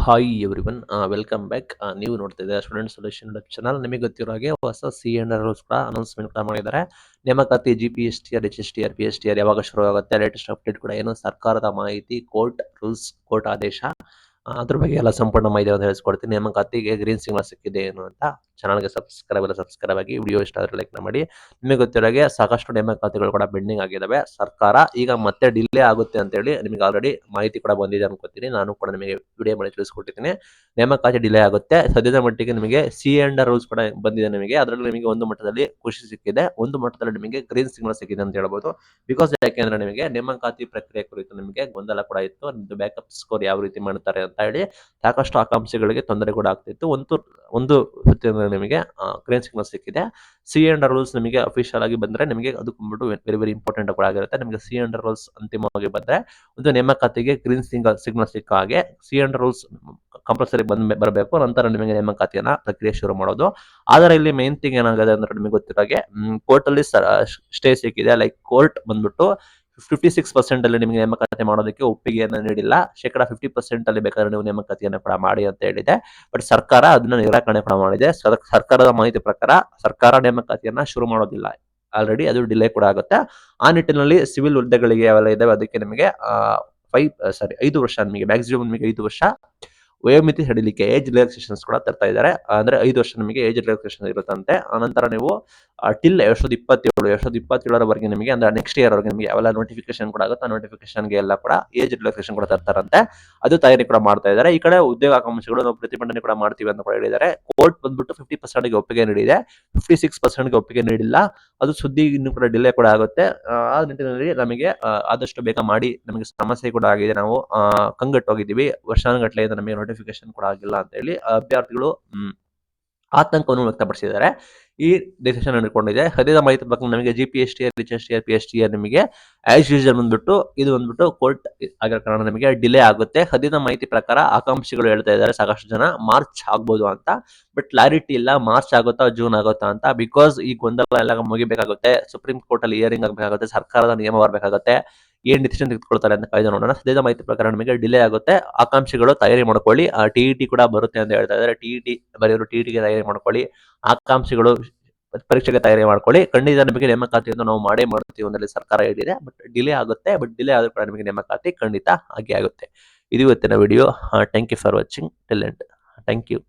Hi everyone welcome back. ನೀವು ನೋಡ್ತಿದ್ದೀರಾ student solution YouTube channel. ನಿಮಗೆ ಗೊತ್ತಿರೋ ಹಾಗೆ ಹೊಸ ಸಿ ಅಂಡ್ ರೂಲ್ಸ್ ಕೂಡ ಅನೌನ್ಸ್ಮೆಂಟ್ ಕೂಡ ಮಾಡಿದ್ದಾರೆ. ನೇಮಕಾತಿ GPSTR HSTR PSTR ಯಾವಾಗ ಶುರು ಆಗುತ್ತೆ, ಲೇಟೆಸ್ಟ್ ಅಪ್ಡೇಟ್ ಕೂಡ ಏನು, ಸರ್ಕಾರದ ಮಾಹಿತಿ, ಕೋರ್ಟ್ ರೂಲ್ಸ್, ಕೋರ್ಟ್ ಆದೇಶ, ಅದ್ರ ಬಗ್ಗೆ ಎಲ್ಲ ಸಂಪೂರ್ಣ ಮಾಹಿತಿ ಅಂತ ತಿಳಿಸ್ಕೊಡ್ತೀನಿ. ನೇಮಕಾತಿಗೆ ಗ್ರೀನ್ ಸಿಗ್ನಲ್ ಸಿಕ್ಕಿದೆ ಏನು ಅಂತ. ಚಾನಲ್ಗೆ ಸಬ್ಸ್ಕ್ರೈಬ್ ಆಗಿ, ವಿಡಿಯೋ ಇಷ್ಟ ಆದರೆ ಲೈಕ್ ಮಾಡಿ. ನಿಮಗೆ ಗೊತ್ತಿರೋ ಹಾಗೆ ಸಾಕಷ್ಟು ನೇಮಕಾತಿಗಳು ಕೂಡ ಪೆಂಡಿಂಗ್ ಆಗಿದ್ದಾವೆ. ಸರ್ಕಾರ ಈಗ ಮತ್ತೆ ಡಿಲೇ ಆಗುತ್ತೆ ಅಂತ ಹೇಳಿ ನಿಮಗೆ ಆಲ್ರೆಡಿ ಮಾಹಿತಿ ಕೂಡ ಬಂದಿದೆ ಅನ್ಕೋತೀನಿ. ನಾನು ಕೂಡ ನಿಮಗೆ ವಿಡಿಯೋ ಮಾಡಿ ತಿಳಿಸ್ಕೊಟ್ಟಿದ್ದೀನಿ. ನೇಮಕಾತಿ ಡಿಲೇ ಆಗುತ್ತೆ. ಸದ್ಯದ ಮಟ್ಟಿಗೆ ನಿಮಗೆ ಸಿ ಅಂಡ್ ರೂಲ್ಸ್ ಕೂಡ ಬಂದಿದೆ ನಿಮಗೆ. ಅದರಲ್ಲಿ ನಿಮಗೆ ಒಂದು ಮಟ್ಟದಲ್ಲಿ ಖುಷಿ ಸಿಕ್ಕಿದೆ, ಒಂದು ಮಟ್ಟದಲ್ಲಿ ನಿಮಗೆ ಗ್ರೀನ್ ಸಿಗ್ನಲ್ ಸಿಕ್ಕಿದೆ ಅಂತ ಹೇಳ್ಬೋದು. ಬಿಕಾಸ್ ಯಾಕೆಂದ್ರೆ ನಿಮಗೆ ನೇಮಕಾತಿ ಪ್ರಕ್ರಿಯೆ ಕುರಿತು ನಿಮಗೆ ಗೊಂದಲ ಕೂಡ ಇತ್ತು. ನಿಮ್ದು ಬ್ಯಾಕಪ್ ಸ್ಕೋರ್ ಯಾವ ರೀತಿ ಮಾಡ್ತಾರೆ ಅಂತ ಹೇಳಿ ಸಾಕಷ್ಟು ಆಕಾಂಕ್ಷಿಗಳಿಗೆ ತೊಂದರೆ ಕೂಡ ಆಗ್ತಿತ್ತು. ಒಂದು ನಿಮಗೆ ಗ್ರೀನ್ ಸಿಗ್ನಲ್ ಸಿಕ್ಕಿದೆ. ಸಿ ಅಂಡ್ ರೂಲ್ಸ್ ನಿಮಗೆ ಅಫಿಷಿಯಲ್ ಆಗಿ ಬಂದ್ರೆ ನಿಮಗೆ ಅದು ಬಂದ್ಬಿಟ್ಟು ವೆರಿ ವೆರಿ ಇಂಪಾರ್ಟೆಂಟ್ ಕೂಡ ಆಗಿರುತ್ತೆ. ನಿಮಗೆ ಸಿ ಅಂಡ್ ರೂಲ್ಸ್ ಅಂತಿಮವಾಗಿ ಬಂದ್ರೆ ಒಂದು ನೇಮಕಾತಿಗೆ ಗ್ರೀನ್ ಸಿಗ್ನಲ್ ಸಿಕ್ಕ ಹಾಗೆ. ಸಿ ಅಂಡ್ ರೂಲ್ಸ್ ಕಂಪಲ್ಸರಿ ಬರಬೇಕು, ನಂತರ ನಿಮಗೆ ನೇಮಕಾತಿಯನ್ನ ಪ್ರಕ್ರಿಯೆ ಶುರು ಮಾಡೋದು. ಆದರೆ ಇಲ್ಲಿ ಮೇನ್ ಥಿಂಗ್ ಏನಾಗಿದೆ ಅಂದ್ರೆ ನಿಮಗೆ ಗೊತ್ತಿರೋ ಹಾಗೆ ಕೋರ್ಟ್ ಅಲ್ಲಿ ಸ್ಟೇ ಸಿಕ್ಕಿದೆ. ಲೈಕ್ ಕೋರ್ಟ್ ಬಂದ್ಬಿಟ್ಟು 56% ಅಲ್ಲಿ ನಿಮಗೆ ನೇಮಕಾತಿ ಮಾಡೋದಕ್ಕೆ ಒಪ್ಪಿಗೆಯನ್ನು ನೀಡಿಲ್ಲ. 50% ಅಲ್ಲಿ ಬೇಕಾದ್ರೆ ನೀವು ನೇಮಕಾತಿಯನ್ನು ಕೂಡ ಮಾಡಿ ಅಂತ ಹೇಳಿದೆ. ಬಟ್ ಸರ್ಕಾರ ಅದನ್ನ ನಿರಾಕರಣೆ ಕೂಡ ಮಾಡಿದೆ. ಸರ್ಕಾರದ ಮಾಹಿತಿ ಪ್ರಕಾರ ಸರ್ಕಾರ ನೇಮಕಾತಿಯನ್ನ ಶುರು ಮಾಡೋದಿಲ್ಲ. ಆಲ್ರೆಡಿ ಅದು ಡಿಲೇ ಕೂಡ ಆಗುತ್ತೆ. ಆ ನಿಟ್ಟಿನಲ್ಲಿ ಸಿವಿಲ್ ಹುದ್ದೆಗಳಿಗೆ ಯಾವೆಲ್ಲ ಇದಾವೆ ಅದಕ್ಕೆ ನಿಮಗೆ 5 ವರ್ಷ, ನಿಮಗೆ ಮ್ಯಾಕ್ಸಿಮಮ್ ನಿಮಗೆ 5 ವರ್ಷ ವಯೋಮಿತಿ ಸಡಿಲಿಕೆ, ಏಜ್ ರಿಲ್ಯಾಕ್ಸೇಷನ್ಸ್ ಕೂಡ ತರ್ತಾ ಇದ್ದಾರೆ. ಅಂದ್ರೆ 5 ವರ್ಷ ನಿಮಗೆ ಏಜ್ ರಿಲ್ಯಾಕ್ಸೇಷನ್ ಇರುತ್ತಂತೆ. ಆನಂತರ ನೀವು ಟಿಲ್ 2027ರವರೆಗೆ ನಿಮಗೆ, ಅಂದ್ರೆ ನೆಕ್ಸ್ಟ್ ಇಯರ್ ವರೆಗೆ ನಿಮಗೆ ಯಾವೆಲ್ಲ ನೋಟಿಫಿಕೇಶನ್ ಕೂಡ ಆಗುತ್ತೆ, ಆ ನೋಟಿಫಿಕೇಶನ್ಗೆ ಎಲ್ಲ ಕೂಡ ಏಜ್ ರಿಲ್ಯಾಕ್ಸೇಷನ್ ಕೂಡ ತರ್ತಾರಂತೆ. ಅದು ತಯಾರಿ ಕೂಡ ಮಾಡ್ತಾ ಇದ್ದಾರೆ. ಈ ಕಡೆ ಉದ್ಯೋಗಾಕಾಂಕ್ಷಿಗಳು ನಾವು ಪ್ರತಿಭಟನೆ ಕೂಡ ಮಾಡ್ತೀವಿ ಅಂತ ಕೂಡ ಹೇಳಿದ್ದಾರೆ. ಕೋರ್ಟ್ ಬಂದ್ಬಿಟ್ಟು 50% ಒಪ್ಪಿಗೆ ನೀಡಿದೆ, 56% ಒಪ್ಪಿಗೆ ನೀಡಿಲ್ಲ. ಅದು ಸುದ್ದಿ ಇನ್ನು ಕೂಡ ಡಿಲೇ ಕೂಡ ಆಗುತ್ತೆ. ಆ ನಿಟ್ಟಿನಲ್ಲಿ ನಮಗೆ ಆದಷ್ಟು ಬೇಗ ಮಾಡಿ. ನಮಗೆ ಸಮಸ್ಯೆ ಕೂಡ ಆಗಿದೆ, ನಾವು ಕಂಗೆಟ್ಟೋಗಿದ್ದೀವಿ. ವರ್ಷಾನುಗಟ್ಟಲೆಯಿಂದ ನಮಗೆ ನೋಟಿಫಿಕೇಶನ್ ಕೂಡ ಆಗಿಲ್ಲ ಅಂತ ಹೇಳಿ ಅಭ್ಯರ್ಥಿಗಳು ಆತಂಕವನ್ನು ವ್ಯಕ್ತಪಡಿಸಿದ್ದಾರೆ. ಈ ಡಿಸಿಷನ್ ಅನ್ಕೊಂಡಿದೆ. ಸದ್ಯದ ಮಾಹಿತಿ ಪ್ರಕಾರ ನಮಗೆ GPSTR HSTR PSTR ನಿಮಗೆ ಆಸ್ ಯೂಶುವಲ್ ಇದು ಬಂದ್ಬಿಟ್ಟು ಕೋರ್ಟ್ ಆಗಿರೋ ಕಾರಣ ನಿಮಗೆ ಡಿಲೇ ಆಗುತ್ತೆ. ಸದ್ಯದ ಮಾಹಿತಿ ಪ್ರಕಾರ ಆಕಾಂಕ್ಷಿಗಳು ಹೇಳ್ತಾ ಇದ್ದಾರೆ ಸಾಕಷ್ಟು ಜನ ಮಾರ್ಚ್ ಆಗ್ಬೋದು ಅಂತ. ಬಟ್ ಕ್ಲಾರಿಟಿ ಇಲ್ಲ, ಮಾರ್ಚ್ ಆಗುತ್ತಾ ಜೂನ್ ಆಗುತ್ತಾ ಅಂತ. ಬಿಕಾಸ್ ಈ ಗೊಂದಲ ಎಲ್ಲ ಮುಗಿಬೇಕಾಗುತ್ತೆ, ಸುಪ್ರೀಂ ಕೋರ್ಟ್ ಅಲ್ಲಿ ಹಿಯರಿಂಗ್ ಆಗಬೇಕಾಗುತ್ತೆ, ಸರ್ಕಾರದ ನಿಯಮ ಬರಬೇಕಾಗುತ್ತೆ. ಏನ್ ಡಿಸಿಷನ್ ತೆಗೆದುಕೊಳ್ತಾರೆ ಅಂತ ಕಾಯ್ದು ನೋಡೋಣ. ಸದ್ಯದ ಮಾಹಿತಿ ಪ್ರಕಾರ ನಿಮಗೆ ಡಿಲೇ ಆಗುತ್ತೆ. ಆಕಾಂಕ್ಷಿಗಳು ತಯಾರಿ ಮಾಡ್ಕೊಳ್ಳಿ. TET ಕೂಡ ಬರುತ್ತೆ ಅಂತ ಹೇಳ್ತಾ ಇದ್ದಾರೆ. ಬರೆಯೋರು TETಗೆ ತಯಾರಿ ಮಾಡ್ಕೊಳ್ಳಿ. ಆಕಾಂಕ್ಷಿಗಳು ಪರೀಕ್ಷೆಗೆ ತಯಾರಿ ಮಾಡ್ಕೊಳ್ಳಿ. ಖಂಡಿತ ನಿಮಗೆ ನೇಮಕಾತಿಯನ್ನು ನಾವು ಮಾಡೇ ಮಾಡ್ತೀವಿ ಅಂತ ಸರ್ಕಾರ ಹೇಳಿದೆ. ಬಟ್ ಡಿಲೇ ಆಗುತ್ತೆ. ಬಟ್ ಡಿಲೇ ಆದ್ರೂ ಕೂಡ ನಿಮಗೆ ನೇಮಕಾತಿ ಖಂಡಿತ ಆಗಿ ಆಗುತ್ತೆ. ಇದು ಇವತ್ತಿನ video. Thank you for watching till end. Thank you.